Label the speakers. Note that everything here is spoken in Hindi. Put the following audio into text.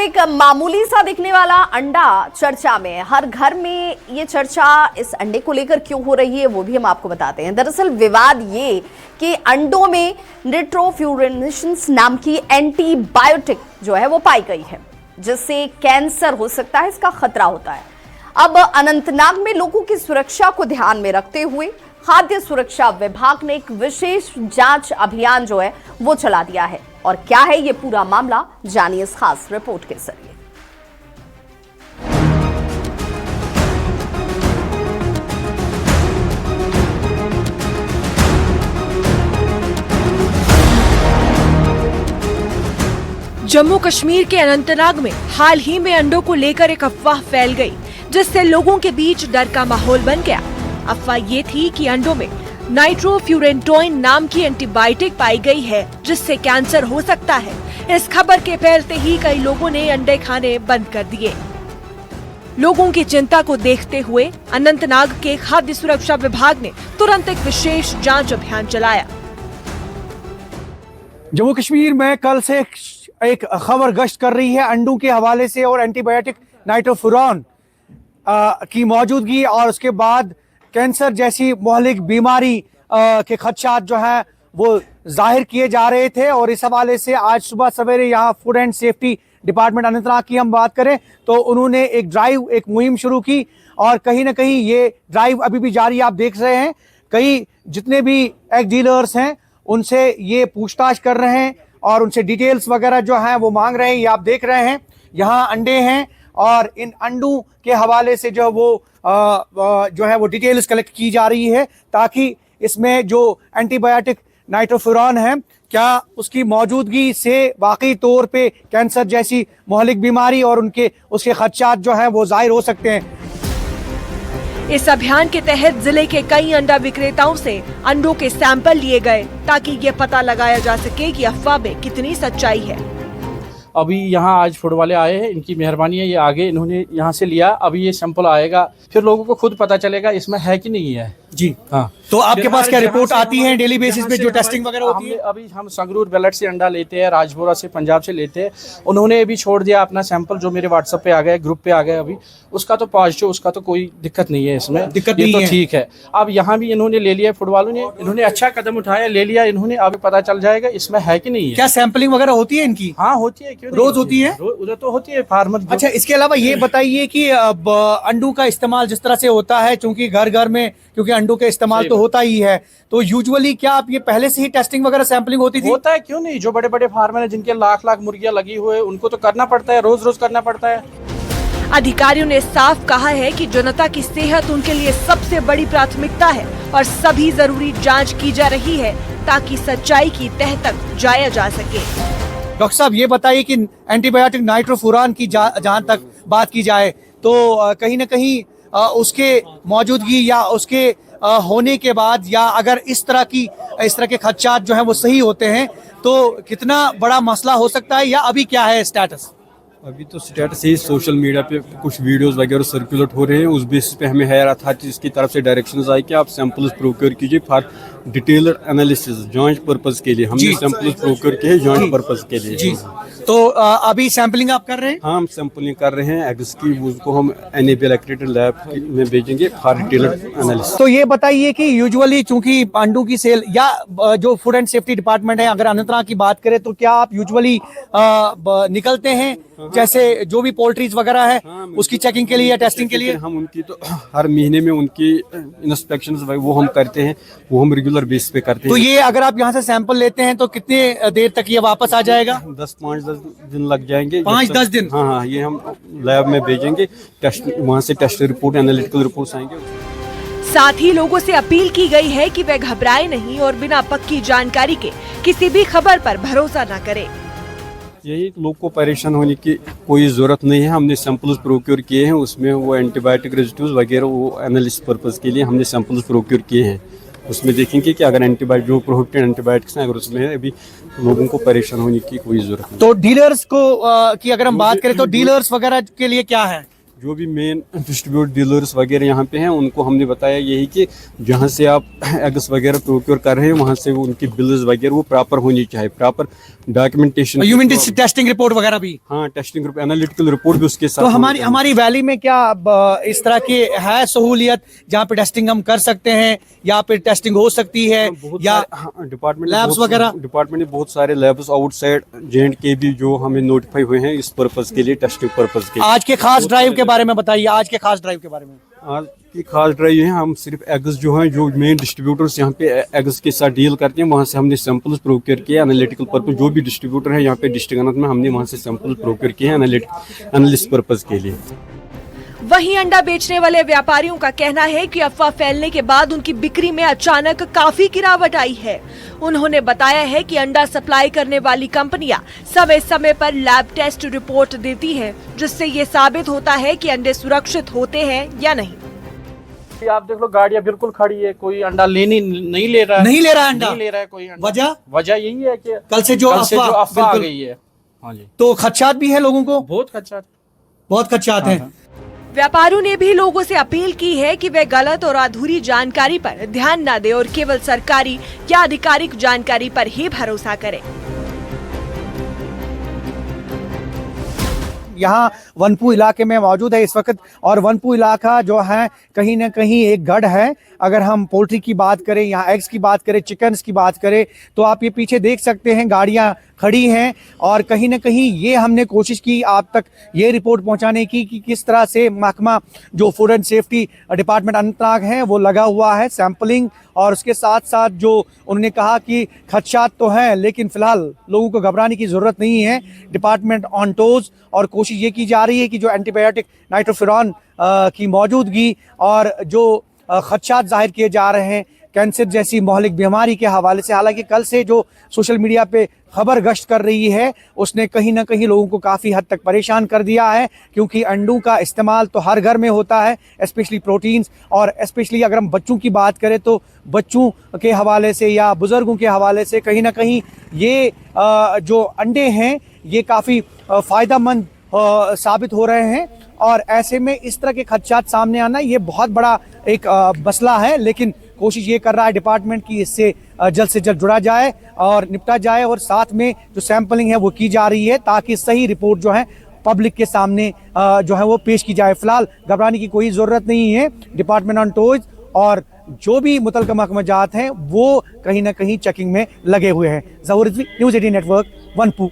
Speaker 1: एक मामूली सा दिखने वाला अंडा चर्चा में, हर घर में ये चर्चा इस अंडे को लेकर क्यों हो रही है वो भी हम आपको बताते हैं। दरअसल विवाद ये कि अंडों में निट्रोफ्यूरेनेशंस नाम की एंटीबायोटिक जो है वो पाई गई है, जिससे कैंसर हो सकता है, इसका खतरा होता है। अब अनंतनाग में लोगों की सुरक्षा को ध्यान में रखते हुए खाद्य सुरक्षा विभाग ने एक विशेष जांच अभियान जो है वो चला दिया है। और क्या है ये पूरा मामला, जानिए इस खास रिपोर्ट के जरिए।
Speaker 2: जम्मू कश्मीर के अनंतनाग में हाल ही में अंडों को लेकर एक अफवाह फैल गई, जिससे लोगों के बीच डर का माहौल बन गया। अफवाह ये थी कि अंडों में नाइट्रोफ्यूरेंटोइन नाम की एंटीबायोटिक पाई गई है, जिससे कैंसर हो सकता है। इस खबर के फैलते ही कई लोगों ने अंडे खाने बंद कर दिए। लोगों की चिंता को देखते हुए अनंतनाग के खाद्य सुरक्षा विभाग ने तुरंत एक विशेष जांच अभियान चलाया।
Speaker 3: जम्मू कश्मीर में कल से एक खबर गश्त कर रही है अंडों के हवाले से, और एंटीबायोटिक नाइट्रोफुरॉन की मौजूदगी और उसके बाद कैंसर जैसी मोहलिक बीमारी के खदशात जो है वो जाहिर किए जा रहे थे। और इस हवाले से आज सुबह सवेरे यहाँ food and safety department Anantnag की हम बात करें तो उन्होंने एक ड्राइव, एक मुहिम शुरू की, और कहीं ना कहीं ये ड्राइव अभी भी जारी आप देख रहे हैं। कई जितने भी एग डीलर्स हैं उनसे ये पूछताछ कर रहे हैं और उनसे डिटेल्स वगैरह जो हैं वो मांग रहे हैं। ये आप देख रहे हैं यहाँ अंडे हैं, और इन अंडों के हवाले से जो है वो डिटेल्स कलेक्ट की जा रही है, ताकि इसमें जो एंटीबायोटिक नाइट्रोफुरॉन है क्या उसकी मौजूदगी से वाकई तौर पे कैंसर जैसी मोहलिक बीमारी और उसके खदशात जो हैं वो जाहिर हो सकते हैं।
Speaker 2: इस अभियान के तहत जिले के कई अंडा विक्रेताओं से अंडों के सैंपल लिए गए, ताकि ये पता लगाया जा सके कि अफवाह में कितनी सच्चाई है।
Speaker 4: अभी यहाँ आज फूड वाले आए हैं, इनकी मेहरबानी है, ये आगे इन्होंने यहाँ से लिया। अभी ये सैंपल आएगा, फिर लोगों को खुद पता चलेगा इसमें है कि नहीं है।
Speaker 3: जी
Speaker 4: हाँ।
Speaker 3: तो आपके पास क्या रिपोर्ट आती है डेली बेसिस पे जो टेस्टिंग वगैरह होती है?
Speaker 4: अभी हम संगरूर बेलट से अंडा लेते हैं, राजपुरा से, पंजाब से लेते हैं। उन्होंने अभी छोड़ दिया अपना सैंपल, जो मेरे व्हाट्सएप पे आ गया, ग्रुप पे आ गया। अभी उसका तो पॉजिटिव, उसका तो कोई दिक्कत नहीं है, इसमें दिक्कत नहीं है, ठीक है। अब यहाँ भी इन्होंने ले लिया, फूड वालों ने, इन्होंने अच्छा कदम उठाया, ले लिया इन्होंने। अभी पता चल जाएगा इसमें है कि नहीं है।
Speaker 3: क्या सैंपलिंग वगैरह होती है इनकी?
Speaker 4: हाँ होती है, क्यों
Speaker 3: रोज होती है?
Speaker 4: उधर तो होती है फार्मर।
Speaker 3: अच्छा, इसके अलावा ये बताइए कि अंडों का इस्तेमाल जिस तरह से होता है, चूंकि घर घर में क्योंकि अंडों का इस्तेमाल तो होता ही है, तो यूजुअली क्या आप ये पहले से ही टेस्टिंग वगैरह सैंपलिंग होती थी?
Speaker 4: होता है, क्यों नहीं। जो बड़े बड़े फार्मर हैं जिनके लाख लाख मुर्गियां लगी हुए, उनको तो करना पड़ता है, रोज रोज करना पड़ता है।
Speaker 2: अधिकारियों ने साफ कहा है कि जनता की सेहत उनके लिए सबसे बड़ी प्राथमिकता है, और सभी जरूरी जांच की जा रही है, ताकि सच्चाई की तह तक जाया जा सके।
Speaker 3: डॉक्टर साहब, ये बताइए कि एंटीबायोटिक नाइट्रोफुरॉन की जहां तक बात की जाए तो कहीं ना कहीं उसके मौजूदगी या उसके होने के बाद, या अगर इस तरह के खदशात जो हैं वो सही होते हैं, तो कितना बड़ा मसला हो सकता है, या अभी क्या है स्टेटस?
Speaker 5: अभी तो स्टेटस ही सोशल मीडिया पे कुछ वीडियोस वगैरह सर्कुलेट हो रहे हैं, उस बेसिस पे हमें है रहा था कि इसकी तरफ से डायरेक्शंस आए कि आप सैंपल्स प्रोक्योर कीजिए फॉर डिटेल्ड एनालिसिस, जांच पर्पस के लिए। हमने सैंपल्स प्रोक्योर किए जांच पर्पस के लिए।
Speaker 3: जी। तो अभी सैंपलिंग आप कर रहे हैं?
Speaker 5: हाँ, हम सैंपलिंग कर रहे हैं एग्स की, उसको हम NABL एक्रेडिटेड लैब में भेजेंगे फॉर डिटेल्ड एनालिसिस।
Speaker 3: तो ये बताइए कि यूजुअली चूंकि अंडों की सेल या जो फूड एंड सेफ्टी डिपार्टमेंट है, अगर अनंतनाग की बात करें, तो क्या आप यूजुअली निकलते हैं जैसे जो भी पोल्ट्रीज वगैरह है उसकी चेकिंग के लिए या टेस्टिंग के लिए?
Speaker 5: हम उनकी तो हर महीने में उनकी इंस्पेक्शंस वो हम करते हैं, वो हम रेगुलर बेस पे करते हैं।
Speaker 3: तो ये अगर आप यहाँ से सैंपल लेते हैं तो कितने देर तक ये वापस आ जाएगा?
Speaker 5: 5-10 दिन लग जाएंगे।
Speaker 3: 5-10 दिन?
Speaker 5: हाँ, ये हम लैब में भेजेंगे, टेस्ट, वहाँ से टेस्ट रिपोर्ट, एनालिटिकल रिपोर्ट्स आएंगे।
Speaker 2: साथ ही लोगों से अपील की गई है कि वे घबराए नहीं और बिना पक्की जानकारी के किसी भी खबर पर भरोसा न करें।
Speaker 5: यही लोग को परेशान होने की कोई ज़रूरत नहीं है। हमने सैंपल्स प्रोक्योर किए हैं, उसमें वो एंटीबायोटिक रेजिड्यूज वगैरह वो एनालिसिस पर्पस के लिए हमने सैंपल्स प्रोक्योर किए हैं। उसमें देखेंगे कि अगर एंटीबायोटिक जो प्रोहिबिटेड एंटीबायोटिक्स हैं अगर उसमें है, अभी लोगों को परेशान होने की कोई ज़रूरत नहीं।
Speaker 3: तो डीलर्स को की अगर हम बात करें तो डीलर्स वगैरह के लिए क्या है?
Speaker 5: जो भी मेन डिस्ट्रीब्यूट डीलर्स वगैरह यहाँ पे हैं उनको हमने बताया यही कि जहाँ से आप एग्स वगैरह प्रोक्योर कर रहे हैं वहाँ से उनकी बिल्स वगैरह वो प्रॉपर होनी चाहिए, proper documentation.
Speaker 3: You mean testing report वगैरह भी?
Speaker 5: हाँ, टेस्टिंग रिपोर्ट, एनालिटिकल रिपोर्ट भी उसके साथ।
Speaker 3: तो हमारी वैली में क्या इस तरह की है सहूलियत जहाँ पे टेस्टिंग हम कर सकते हैं या फिर टेस्टिंग हो सकती है या
Speaker 5: डिपार्टमेंट
Speaker 3: लैब्स वगैरह?
Speaker 5: डिपार्टमेंट ने बहुत सारे लैब्स आउटसाइड J&K भी जो हमें नोटिफाई हुए हैं इस पर्पज के लिए, टेस्टिंग पर्पज के लिए।
Speaker 3: आज के खास ड्राइव के बारे में बताइए, आज के खास ड्राइव के बारे में।
Speaker 5: आज की खास ड्राइव है, हम सिर्फ एग्स जो हैं जो मेन डिस्ट्रीब्यूटर्स यहाँ पे एग्स के साथ डील करते हैं वहाँ से हमने सैंपल्स प्रोक्योर किए एनालिटिकल पर्पज। जो भी डिस्ट्रीब्यूटर है यहाँ पे डिस्ट्रिक्ट अनंत में हमने वहाँ से सैंपल्स प्रोक्योर किए एनालिस्ट पर्पज के लिए।
Speaker 2: वहीं अंडा बेचने वाले व्यापारियों का कहना है कि अफवाह फैलने के बाद उनकी बिक्री में अचानक काफी गिरावट आई है। उन्होंने बताया है कि अंडा सप्लाई करने वाली कंपनियां समय समय पर लैब टेस्ट रिपोर्ट देती हैं, जिससे ये साबित होता है कि अंडे सुरक्षित होते हैं या नहीं।
Speaker 4: आप देख लो गाड़ियां बिल्कुल खड़ी है, कोई अंडा नहीं ले रहा है,
Speaker 3: नहीं ले रहा है अंडा,
Speaker 4: नहीं ले रहा है कोई अंडा।
Speaker 3: वजह
Speaker 4: यही है कि
Speaker 3: कल से जो
Speaker 4: अफवाह आ गई है। हाँ जी,
Speaker 3: तो खदशात भी है लोगों को,
Speaker 4: बहुत
Speaker 3: खदशात हैं।
Speaker 2: व्यापारियों ने भी लोगों से अपील की है कि वे गलत और अधूरी जानकारी पर ध्यान न दें और केवल सरकारी या आधिकारिक जानकारी पर ही भरोसा करें।
Speaker 3: यहाँ वनपू इलाके में मौजूद है इस वक्त, और वनपू इलाका जो है कहीं ना कहीं एक गढ़ है। अगर हम पोल्ट्री की बात करें, यहाँ एग्स की बात करें, चिकन्स की बात करें, तो आप ये पीछे देख सकते हैं गाड़ियाँ खड़ी हैं। और कहीं ना कहीं ये हमने कोशिश की आप तक ये रिपोर्ट पहुंचाने की कि किस तरह से महकमा जो food and safety department Anantnag है वो लगा हुआ है सैंपलिंग, और उसके साथ साथ जो उन्होंने कहा कि खदशात तो हैं लेकिन फिलहाल लोगों को घबराने की ज़रूरत नहीं है। डिपार्टमेंट ऑन टोज, और कोशिश ये की जा रही है कि जो एंटीबायोटिक नाइट्रोफिरॉन की मौजूदगी और जो खदशात जाहिर किए जा रहे हैं कैंसर जैसी महलिक बीमारी के हवाले से, हालांकि कल से जो सोशल मीडिया पे खबर गश्त कर रही है उसने कहीं ना कहीं लोगों को काफ़ी हद तक परेशान कर दिया है, क्योंकि अंडों का इस्तेमाल तो हर घर में होता है, स्पेशली प्रोटीन्स, और स्पेशली अगर हम बच्चों की बात करें तो बच्चों के हवाले से या बुज़ुर्गों के हवाले से कहीं ना कहीं ये जो अंडे हैं ये काफ़ी फ़ायदेमंद साबित हो रहे हैं। और ऐसे में इस तरह के खदशात सामने आना ये बहुत बड़ा एक मसला है, लेकिन कोशिश ये कर रहा है डिपार्टमेंट की इससे जल्द से जल्द जुड़ा जाए और निपटा जाए, और साथ में जो सैंपलिंग है वो की जा रही है ताकि सही रिपोर्ट जो है पब्लिक के सामने जो है वो पेश की जाए। फिलहाल घबराने की कोई ज़रूरत नहीं है। डिपार्टमेंट ऑन टोज और जो भी मुतलका महकमाजात हैं वो कहीं ना कहीं चेकिंग में लगे हुए हैं। ज़हूर रिजवी, न्यूज़ 18 नेटवर्क, वनपू।